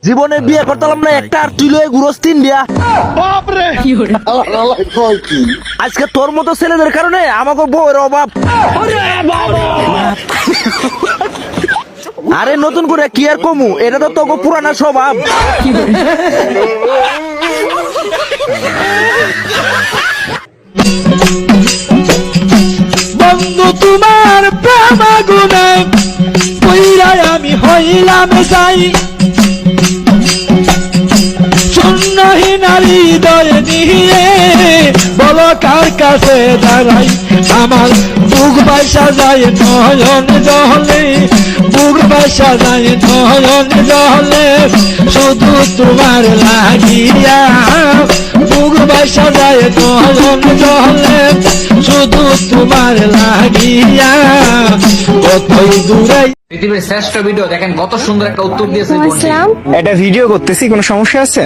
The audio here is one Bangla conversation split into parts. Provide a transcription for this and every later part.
জীবনে বিয়ে করতাম না একটা, আর তুই লয়ে ঘুরোস 3 বিয়া। আজকে তোর মতো ছেলেদের কারণে আমাকে বউয়ের অভাব। আরে নতুন করে কি আর কমু, এটা তো তোকে পুরানা স্বভাব। বন্ধু তোমার প্রেম আগুনে পইরাই আমি হইলাম যাই, শূন্যহীন হৃদয় নিয়ে বলো কার কাছে দাঁড়াই। আমার বুক বাইসা যায় নয়ন জলে, বুক বাইসা যায় নয়ন জলে, শুধু তোমার লাগিয়া। বুক বাইসা যায় নয়ন জলে, শুধু তোমার লাগিয়া। কতই দূরে পৃথিবীর শ্রেষ্ঠ ভিডিও দেখেন, কত সুন্দর একটা উত্তর দিয়েছে। আসসালাম। একটা ভিডিও করতেছি, কোনো সমস্যা আছে?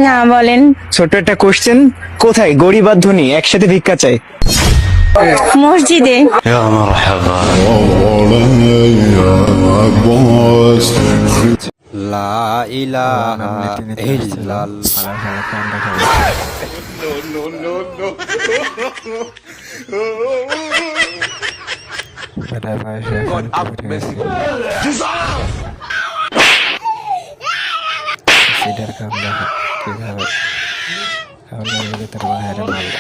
না বলেন। ছোট্ট একটা কোশ্চেন, কোথায় গরিব আর ধনী একসাথে ভিক্ষা চায়? মসজিদে। লা ইলাহা ইল্লাল্লাহ। সিটার কাম দেখা কিভাবে কারণ তার বাইরে মারল।